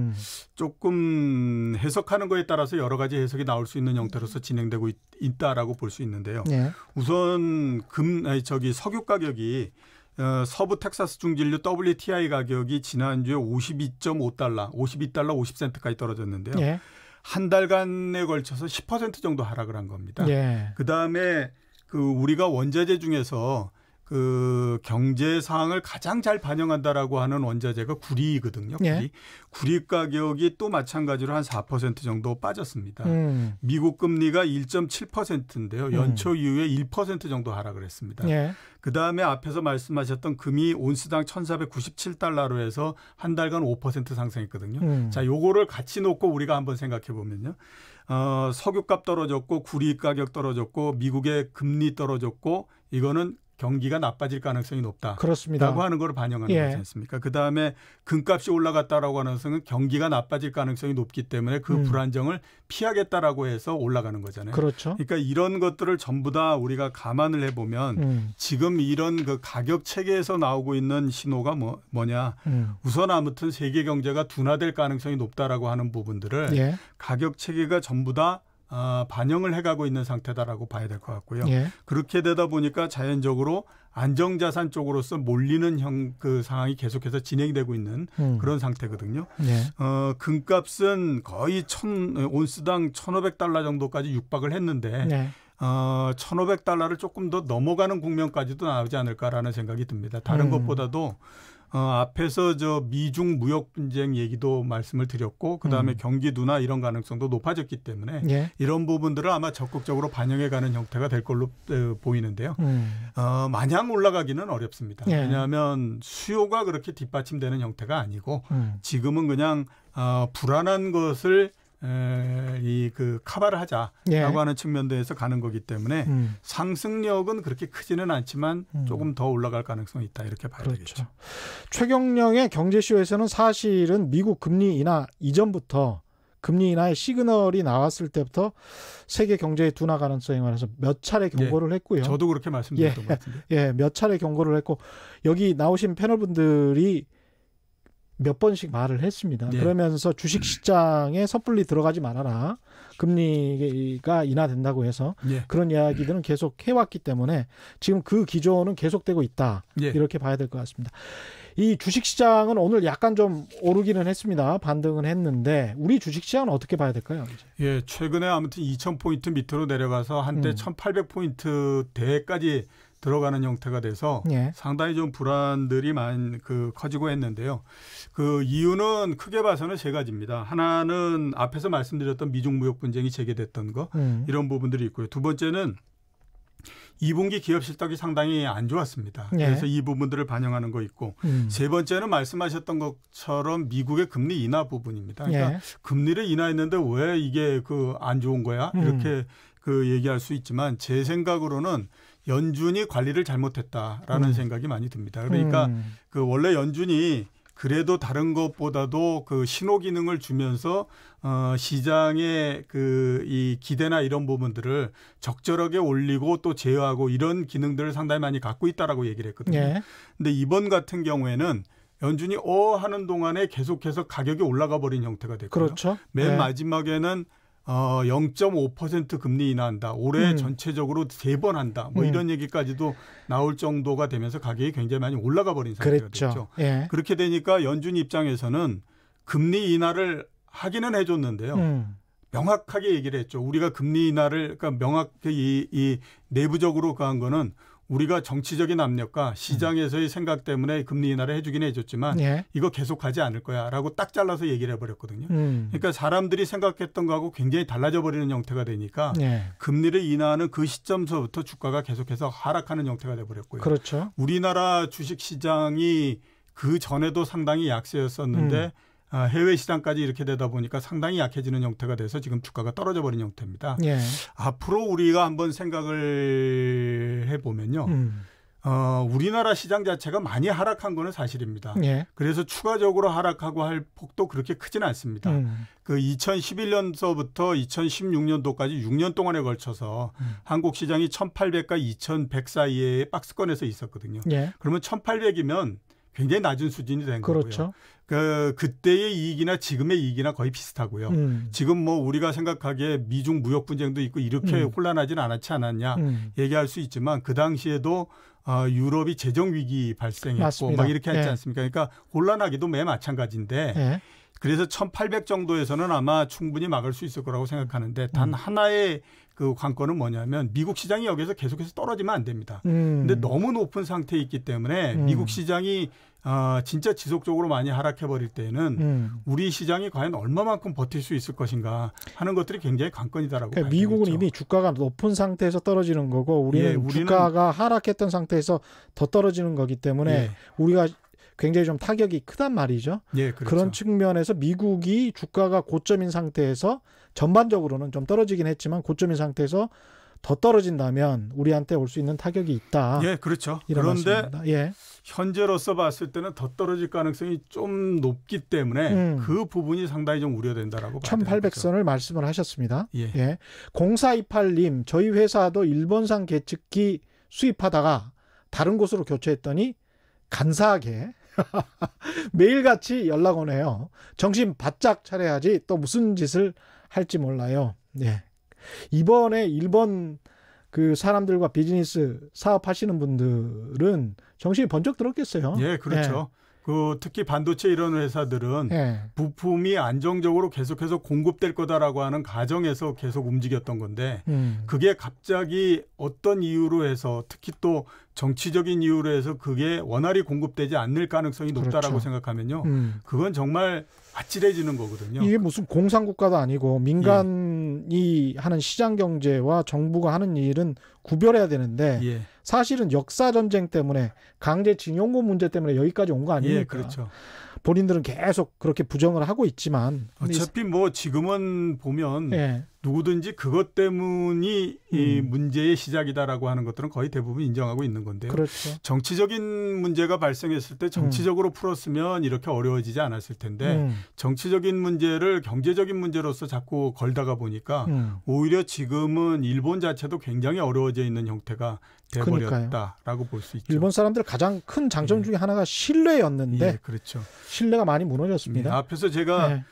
조금 해석하는 거에 따라서 여러 가지 해석이 나올 수 있는 형태로서 진행되고 있다라고 볼 수 있는데요. 우선 석유 가격이 서부 텍사스 중진류 WTI 가격이 지난주에 52.5달러, 52달러 50센트까지 떨어졌는데요. 한 달간에 걸쳐서 10% 정도 하락을 한 겁니다. 그다음에 우리가 원자재 중에서 그 경제 상황을 가장 잘 반영한다라고 하는 원자재가 구리거든요. 구리 가격이 또 마찬가지로 한 4% 정도 빠졌습니다. 미국 금리가 1.7%인데요. 연초 이후에 1% 정도 하락을 했습니다. 그다음에 앞에서 말씀하셨던 금이 온스당 1,497달러로 해서 한 달간 5% 상승했거든요. 자, 요거를 같이 놓고 우리가 한번 생각해 보면요. 석유값 떨어졌고 구리 가격 떨어졌고 미국의 금리 떨어졌고 이거는 경기가 나빠질 가능성이 높다. 그렇습니다. 라고 하는 걸 반영하는 거지 않습니까? 그다음에 금값이 올라갔다라고 하는 것은 경기가 나빠질 가능성이 높기 때문에 그 불안정을 피하겠다라고 해서 올라가는 거잖아요. 그렇죠. 그러니까 이런 것들을 전부 다 우리가 감안을 해보면 지금 이런 그 가격 체계에서 나오고 있는 신호가 뭐냐. 우선 아무튼 세계 경제가 둔화될 가능성이 높다라고 하는 부분들을 가격 체계가 전부 다 반영을 해가고 있는 상태다라고 봐야 될 것 같고요. 그렇게 되다 보니까 자연적으로 안정자산 쪽으로서 몰리는 그 상황이 계속해서 진행되고 있는 그런 상태거든요. 금값은 거의 온스당 1,500달러 정도까지 육박을 했는데 1,500달러를 조금 더 넘어가는 국면까지도 나오지 않을까라는 생각이 듭니다. 다른 것보다도 앞에서 미중 무역 분쟁 얘기도 말씀을 드렸고 그다음에 경기 둔화 이런 가능성도 높아졌기 때문에 이런 부분들을 아마 적극적으로 반영해가는 형태가 될 걸로 보이는데요. 마냥 올라가기는 어렵습니다. 왜냐하면 수요가 그렇게 뒷받침되는 형태가 아니고 지금은 그냥 불안한 것을 카바를 하자라고 하는 측면에서 가는 거기 때문에 상승력은 그렇게 크지는 않지만 조금 더 올라갈 가능성이 있다 이렇게 봐야 되겠죠. 최경영의 경제쇼에서는 사실은 미국 금리 인하 이전부터 금리 인하의 시그널이 나왔을 때부터 세계 경제의 둔화 가능성에 관해서 몇 차례 경고를 했고요. 저도 그렇게 말씀드렸던 것 같은데. 몇 차례 경고를 했고 여기 나오신 패널분들이 몇 번씩 말을 했습니다. 그러면서 주식시장에 섣불리 들어가지 말아라. 금리가 인하된다고 해서 그런 이야기들은 계속 해왔기 때문에 지금 그 기조는 계속되고 있다. 이렇게 봐야 될 것 같습니다. 이 주식시장은 오늘 약간 좀 오르기는 했습니다. 반등은 했는데 우리 주식시장은 어떻게 봐야 될까요? 이제? 최근에 아무튼 2,000포인트 밑으로 내려가서 한때 1,800포인트 대까지 들어가는 형태가 돼서 상당히 좀 불안들이 커지고 했는데요. 그 이유는 크게 봐서는 세 가지입니다. 하나는 앞에서 말씀드렸던 미중 무역 분쟁이 재개됐던 거 이런 부분들이 있고요. 두 번째는 2분기 기업 실적이 상당히 안 좋았습니다. 그래서 이 부분들을 반영하는 거 있고 세 번째는 말씀하셨던 것처럼 미국의 금리 인하 부분입니다. 그러니까 금리를 인하했는데 왜 이게 안 좋은 거야? 이렇게 얘기할 수 있지만 제 생각으로는 연준이 관리를 잘못했다라는 생각이 많이 듭니다. 그러니까 원래 연준이 그래도 다른 것보다도 신호 기능을 주면서 시장의 이 기대나 이런 부분들을 적절하게 올리고 또 제어하고 이런 기능들을 상당히 많이 갖고 있다라고 얘기를 했거든요. 근데 이번 같은 경우에는 연준이 하는 동안에 계속해서 가격이 올라가 버린 형태가 됐고요. 그렇죠. 맨 마지막에는 0.5% 금리 인하한다. 올해 전체적으로 3번 한다. 이런 얘기까지도 나올 정도가 되면서 가격이 굉장히 많이 올라가 버린 상태가 됐죠. 그렇게 되니까 연준 입장에서는 금리 인하를 하기는 해줬는데요. 명확하게 얘기를 했죠. 우리가 금리 인하를 명확히 이 내부적으로 한 거는 우리가 정치적인 압력과 시장에서의 생각 때문에 금리 인하를 해주긴 해줬지만 예. 이거 계속하지 않을 거야라고 딱 잘라서 얘기를 해버렸거든요. 그러니까 사람들이 생각했던 거하고 굉장히 달라져 버리는 형태가 되니까 예. 금리를 인하하는 그 시점서부터 주가가 계속해서 하락하는 형태가 돼버렸고요. 그렇죠. 우리나라 주식시장이 그 전에도 상당히 약세였었는데 해외 시장까지 이렇게 되다 보니까 상당히 약해지는 형태가 돼서 지금 주가가 떨어져 버린 형태입니다. 예. 앞으로 우리가 한번 생각을 해보면요. 우리나라 시장 자체가 많이 하락한 거는 사실입니다. 예. 그래서 추가적으로 하락하고 할 폭도 그렇게 크지는 않습니다. 그 2011년서부터 2016년도까지 6년 동안에 걸쳐서 한국 시장이 1,800과 2,100 사이에 박스권에서 있었거든요. 예. 그러면 1,800이면 굉장히 낮은 수준이 된 그렇죠. 거고요. 그때의 이익이나 지금의 이익이나 거의 비슷하고요. 지금 뭐 우리가 생각하기에 미중 무역 분쟁도 있고 이렇게 혼란하지는 않았지 않았냐 얘기할 수 있지만 그 당시에도 유럽이 재정 위기 발생했고 맞습니다. 막 이렇게 했지 예. 않습니까? 그러니까 혼란하기도 매 마찬가지인데 예. 그래서 1,800 정도에서는 아마 충분히 막을 수 있을 거라고 생각하는데 단 하나의 그 관건은 뭐냐면 미국 시장이 여기서 계속해서 떨어지면 안 됩니다. 근데 너무 높은 상태에 있기 때문에 미국 시장이 진짜 지속적으로 많이 하락해버릴 때에는 우리 시장이 과연 얼마만큼 버틸 수 있을 것인가 하는 것들이 굉장히 관건이다라고 그러니까 미국은 이미 주가가 높은 상태에서 떨어지는 거고 우리는 주가가 하락했던 상태에서 더 떨어지는 거기 때문에 예. 우리가 굉장히 좀 타격이 크단 말이죠. 예, 그렇죠. 그런 측면에서 미국이 주가가 고점인 상태에서 전반적으로는 좀 떨어지긴 했지만 고점인 상태에서 더 떨어진다면 우리한테 올 수 있는 타격이 있다. 예, 그렇죠. 그런데 예. 현재로서 봤을 때는 더 떨어질 가능성이 좀 높기 때문에 그 부분이 상당히 좀 우려된다라고 봐야 되는 거죠. 1800선을 말씀을 하셨습니다. 예. 예. 0428님, 저희 회사도 일본산 계측기 수입하다가 다른 곳으로 교체했더니 간사하게 매일같이 연락 오네요. 정신 바짝 차려야지 또 무슨 짓을 할지 몰라요. 네. 이번에 일본 그 사람들과 비즈니스 사업하시는 분들은 정신이 번쩍 들었겠어요. 예, 그렇죠. 특히 반도체 이런 회사들은 부품이 안정적으로 계속해서 공급될 거다라고 하는 가정에서 계속 움직였던 건데 그게 갑자기 어떤 이유로 해서 특히 또 정치적인 이유로 해서 그게 원활히 공급되지 않을 가능성이 높다라고 그렇죠. 생각하면요. 그건 정말 아찔해지는 거거든요. 이게 무슨 공산국가도 아니고 민간이 하는 시장 경제와 정부가 하는 일은 구별해야 되는데 사실은 역사전쟁 때문에 강제징용군 문제 때문에 여기까지 온 거 아닙니까? 예, 그렇죠. 본인들은 계속 그렇게 부정을 하고 있지만 어차피 뭐 지금은 보면 누구든지 그것 때문이 이 문제의 시작이다라고 하는 것들은 거의 대부분 인정하고 있는 건데요. 그렇죠. 정치적인 문제가 발생했을 때 정치적으로 풀었으면 이렇게 어려워지지 않았을 텐데 정치적인 문제를 경제적인 문제로서 자꾸 걸다가 보니까 오히려 지금은 일본 자체도 굉장히 어려워져 있는 형태가 돼버렸다라고 볼 수 있죠. 일본 사람들 가장 큰 장점 중에 하나가 신뢰였는데 그렇죠. 신뢰가 많이 무너졌습니다. 앞에서 제가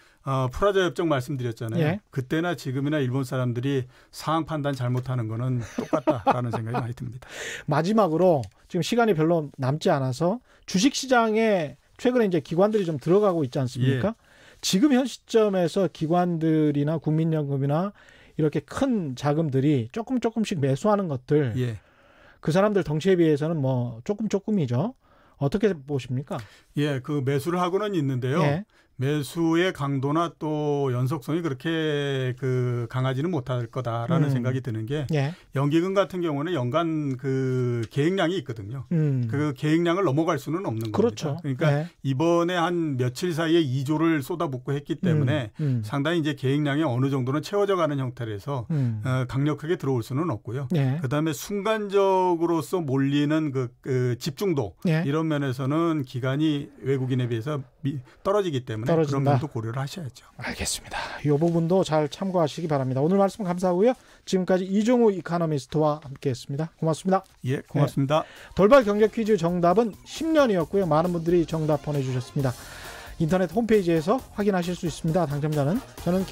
프라자 협정 말씀드렸잖아요. 그때나 지금이나 일본 사람들이 상황 판단 잘못하는 거는 똑같다라는 생각이 많이 듭니다. 마지막으로 지금 시간이 별로 남지 않아서 주식시장에 최근에 이제 기관들이 좀 들어가고 있지 않습니까? 지금 현 시점에서 기관들이나 국민연금이나 이렇게 큰 자금들이 조금씩 매수하는 것들 그 사람들 덩치에 비해서는 뭐 조금이죠. 어떻게 보십니까? 그 매수를 하고는 있는데요. 매수의 강도나 또 연속성이 그렇게 강하지는 못할 거다라는 생각이 드는 게 연기금 같은 경우는 연간 그 계획량이 있거든요. 그 계획량을 넘어갈 수는 없는 그렇죠. 겁니다. 그러니까 이번에 한 며칠 사이에 2조를 쏟아붓고 했기 때문에 상당히 이제 계획량이 어느 정도는 채워져 가는 형태라서 강력하게 들어올 수는 없고요. 그다음에 순간적으로서 몰리는 그 집중도 이런 면에서는 기간이 외국인에 비해서 떨어지기 때문에 떨어진다. 그런 면도 고려를 하셔야죠. 알겠습니다. 이 부분도 잘 참고하시기 바랍니다. 오늘 말씀 감사하고요. 지금까지 이종우 이코노미스트와 함께했습니다. 고맙습니다. 예, 고맙습니다. 돌발 경제 퀴즈 정답은 10년이었고요. 많은 분들이 정답 보내주셨습니다. 인터넷 홈페이지에서 확인하실 수 있습니다. 당첨자는 저는